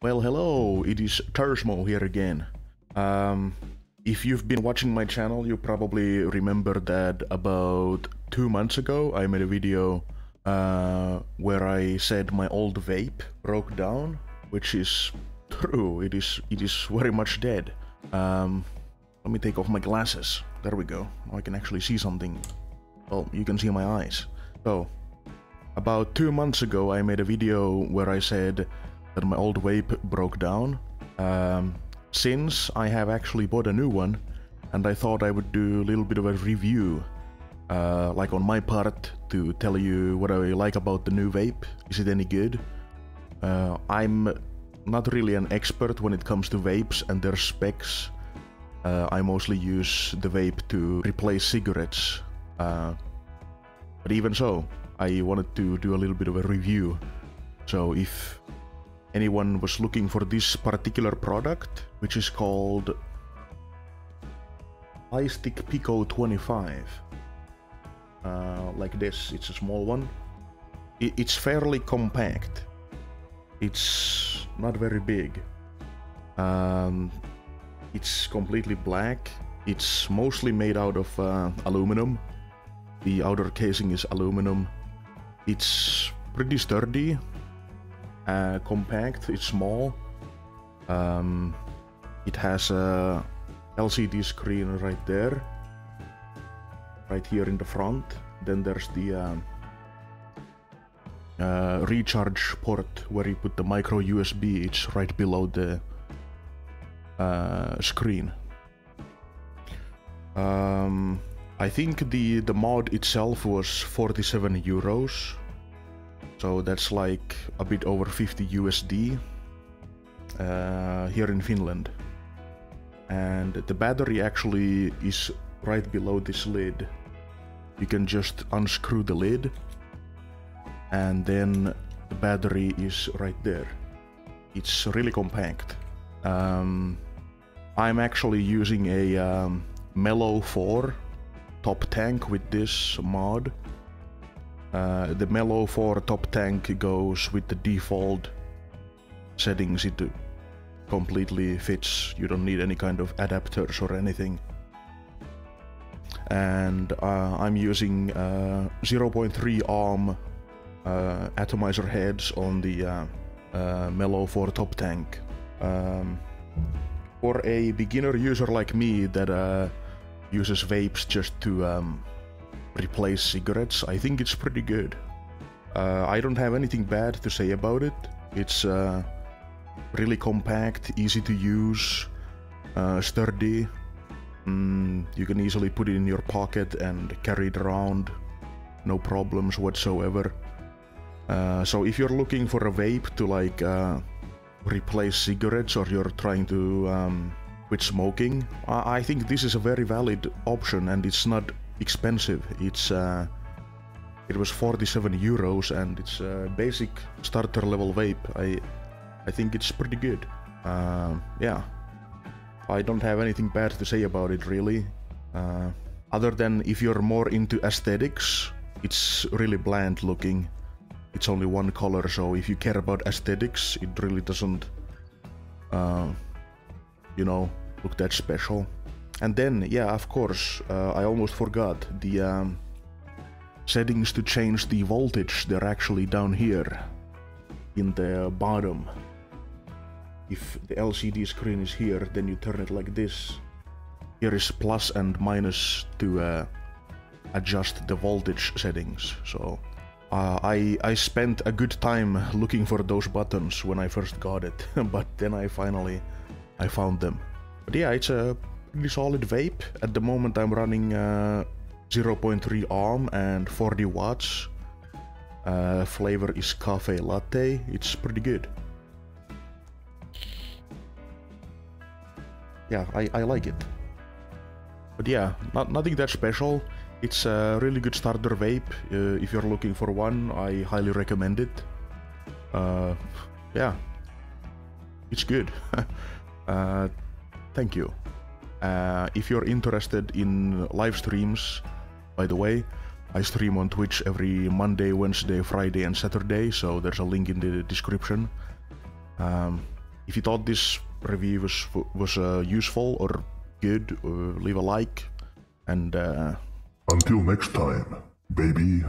Well, hello, it is Tersmo here again. If you've been watching my channel, you probably remember that about 2 months ago I made a video where I said my old vape broke down, which is true. It is very much dead. Let me take off my glasses. There we go. Now I can actually see something. Well, you can see my eyes. So, about 2 months ago I made a video where I said that my old vape broke down. Since I have actually bought a new one, and I thought I would do a little bit of a review, like on my part, to tell you what I like about the new vape. Is it any good? I'm not really an expert when it comes to vapes and their specs. I mostly use the vape to replace cigarettes. But even so, I wanted to do a little bit of a review. So if anyone was looking for this particular product, which is called iStick Pico 25, like this, it's a small one. It's fairly compact. It's not very big. It's completely black. It's mostly made out of aluminum. The outer casing is aluminum. It's pretty sturdy. Compact, it's small. It has a LCD screen right there, right here in the front. Then there's the recharge port where you put the micro USB. It's right below the screen. I think the mod itself was 47 euros. So that's like a bit over 50 USD here in Finland. And the battery actually is right below this lid. You can just unscrew the lid and then the battery is right there. It's really compact. I'm actually using a Mellow 4 top tank with this mod. The Mellow 4 top tank goes with the default settings. It completely fits. You don't need any kind of adapters or anything. And I'm using 0.3 ohm atomizer heads on the Mellow 4 top tank. For a beginner user like me that uses vapes just to replace cigarettes, I think it's pretty good. I don't have anything bad to say about it. It's really compact, easy to use, sturdy. You can easily put it in your pocket and carry it around, no problems whatsoever. So if you're looking for a vape to like replace cigarettes, or you're trying to quit smoking, I think this is a very valid option, and it's not expensive. It was 47 euros and it's a basic starter level vape. I think it's pretty good. Yeah, I don't have anything bad to say about it really. Other than if you're more into aesthetics, it's really bland looking. It's only one color, so if you care about aesthetics, it really doesn't, you know, look that special. And then, yeah, of course, I almost forgot, the settings to change the voltage, they're actually down here in the bottom. If the LCD screen is here, then you turn it like this. Here is plus and minus to adjust the voltage settings. So I spent a good time looking for those buttons when I first got it, but then I found them. But yeah, it's a pretty solid vape. At the moment I'm running 0.3 ohm and 40 watts. Flavor is cafe latte. It's pretty good. Yeah, I like it. But yeah, nothing that special. It's a really good starter vape. If you're looking for one, I highly recommend it. Yeah, it's good. Thank you. If you're interested in live streams, by the way, I stream on Twitch every Monday, Wednesday, Friday and Saturday, so there's a link in the description. If you thought this review was useful or good, leave a like, and until next time, baby.